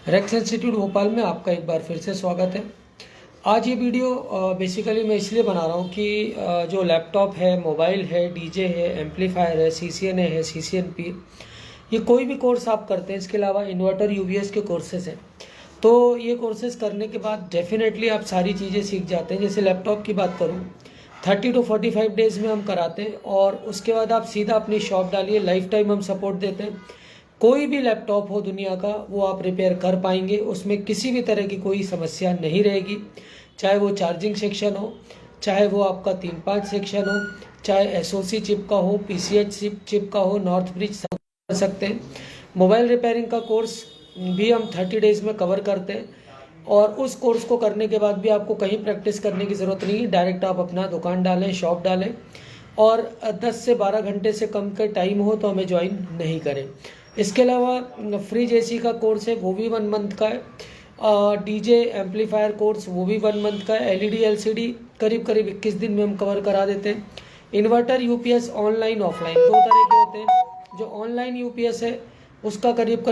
Racks institute Bhopal में आपका एक बार फिर से स्वागत है। आज ये वीडियो बेसिकली मैं इसलिए बना रहा हूँ कि जो लैपटॉप है, मोबाइल है, डीजे है, एम्पलीफायर है, CCNA है, CCNP, ये कोई भी कोर्स आप करते हैं, इसके अलावा इन्वर्टर UBS के कोर्सेज हैं। तो ये कोर्सेज करने के बाद डेफिनेटली आप सारी चीज़ें सीख जाते हैं। जैसे लैपटॉप की बात करूँ, 30 to 45 डेज़ में हम कराते हैं और उसके बाद आप सीधा अपनी शॉप डालिए। लाइफ टाइम हम सपोर्ट देते हैं। कोई भी लैपटॉप हो दुनिया का, वो आप रिपेयर कर पाएंगे, उसमें किसी भी तरह की कोई समस्या नहीं रहेगी। चाहे वो चार्जिंग सेक्शन हो, चाहे वो आपका 3-5 सेक्शन हो, चाहे SOC चिप का हो, PCH चिप का हो, नॉर्थ ब्रिज, सब कर सकते हैं। मोबाइल रिपेयरिंग का कोर्स भी हम 30 डेज़ में कवर करते हैं और उस कोर्स को करने के बाद भी आपको कहीं प्रैक्टिस करने की ज़रूरत नहीं है। डायरेक्ट आप अपना दुकान डालें, शॉप डालें और 10 से 12 घंटे से कम का टाइम हो तो हमें ज्वाइन नहीं करें। इसके अलावा फ्रिज AC का कोर्स है, वो भी 1 मंथ का है। DJ एम्पलीफायर कोर्स वो भी 1 मंथ का है। LED LCD करीब 21 दिन में हम कवर करा देते हैं। इन्वर्टर UPS ऑनलाइन ऑफलाइन 2 तरह के होते हैं। जो ऑनलाइन UPS है उसका करीब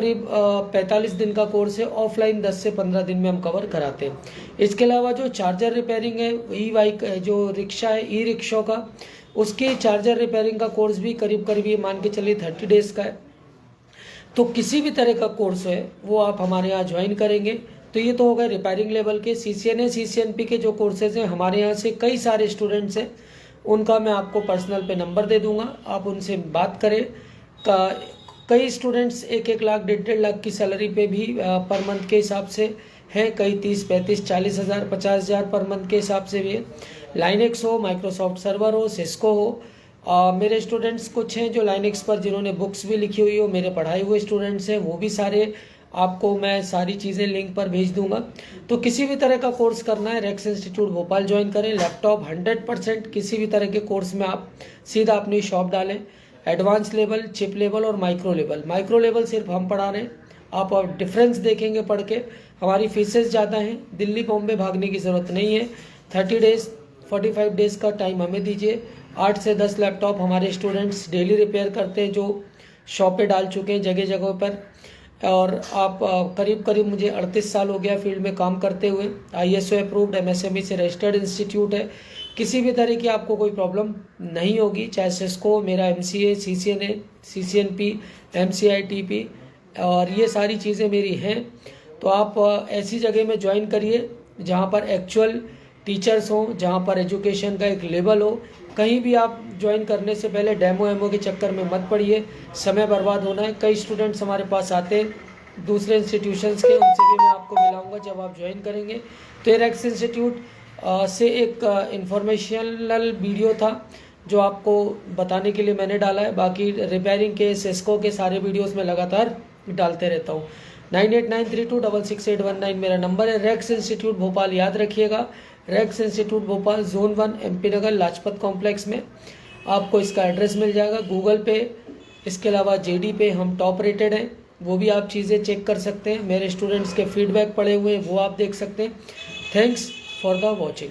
45 दिन का कोर्स है। ऑफलाइन 10 से 15 दिन में हम कवर कराते हैं। इसके अलावा जो चार्जर रिपेयरिंग है, बाइक जो रिक्शा है, रिक्शों का, उसकी चार्जर रिपेयरिंग का कोर्स भी करीब ये मान के चलिए 30 डेज़ का है। तो किसी भी तरह का कोर्स है वो आप हमारे यहाँ ज्वाइन करेंगे। तो ये तो हो गए रिपेयरिंग लेवल के। CCNA CCNP के जो कोर्सेज हैं, हमारे यहाँ से कई सारे स्टूडेंट्स हैं, उनका मैं आपको पर्सनल पे नंबर दे दूंगा, आप उनसे बात करें। कई स्टूडेंट्स 1-1 लाख 1.5 लाख की सैलरी पे भी पर मंथ के हिसाब से हैं। कई 30-35 40 हज़ार 50 हज़ार पर मंथ के हिसाब से भी है। लाइनेक्स हो, माइक्रोसॉफ्ट सर्वर हो, सिस्को हो। मेरे स्टूडेंट्स कुछ हैं जो लाइनेक्स पर जिन्होंने बुक्स भी लिखी हुई हो, मेरे पढ़ाए हुए स्टूडेंट्स हैं, वो भी सारे आपको मैं सारी चीज़ें लिंक पर भेज दूंगा। तो किसी भी तरह का कोर्स करना है, रेक्स इंस्टीट्यूट भोपाल ज्वाइन करें। लैपटॉप 100% किसी भी तरह के कोर्स में आप सीधा अपनी शॉप डालें। एडवांस लेवल, चिप लेवल और माइक्रो लेवल सिर्फ हम पढ़ा रहे हैं। आप डिफरेंस देखेंगे पढ़ के। हमारी फीसेस ज़्यादा हैं, दिल्ली बॉम्बे भागने की ज़रूरत नहीं है। 30 डेज़ 45 डेज़ का टाइम हमें दीजिए। 8 से 10 लैपटॉप हमारे स्टूडेंट्स डेली रिपेयर करते हैं, जो शॉप पे डाल चुके हैं जगह जगह पर। और आप करीब मुझे 38 साल हो गया फील्ड में काम करते हुए। ISO अप्रूव्ड MSME से रजिस्टर्ड इंस्टीट्यूट है। किसी भी तरह की आपको कोई प्रॉब्लम नहीं होगी। चाहे सिस्को, मेरा MCA, CCNA, CCNP, MCI, TP और ये सारी चीज़ें मेरी हैं। तो आप ऐसी जगह में ज्वाइन करिए जहाँ पर एक्चुअल टीचर्स हों, जहाँ पर एजुकेशन का एक लेवल हो। कहीं भी आप ज्वाइन करने से पहले डेमो के चक्कर में मत पड़िए, समय बर्बाद होना है। कई स्टूडेंट्स हमारे पास आते हैं दूसरे इंस्टीट्यूशंस के, उनसे भी मैं आपको मिलाऊंगा जब आप ज्वाइन करेंगे। तो रेक्स इंस्टीट्यूट से एक इंफॉर्मेशनल वीडियो था जो आपको बताने के लिए मैंने डाला है। बाकी रिपेयरिंग के, सिस्को के सारे वीडियोस में लगातार डालते रहता हूँ। 9893266819 मेरा नंबर है। रेक्स इंस्टीट्यूट भोपाल याद रखिएगा। Rex institute Bhopal Zone 1 MP Nagar Lajpat complex में आपको इसका एड्रेस मिल जाएगा। गूगल पे, इसके अलावा JD पे हम टॉप रेटेड हैं, वो भी आप चीज़ें चेक कर सकते हैं। मेरे स्टूडेंट्स के फीडबैक पड़े हुए हैं, वो आप देख सकते हैं। Thanks for the watching.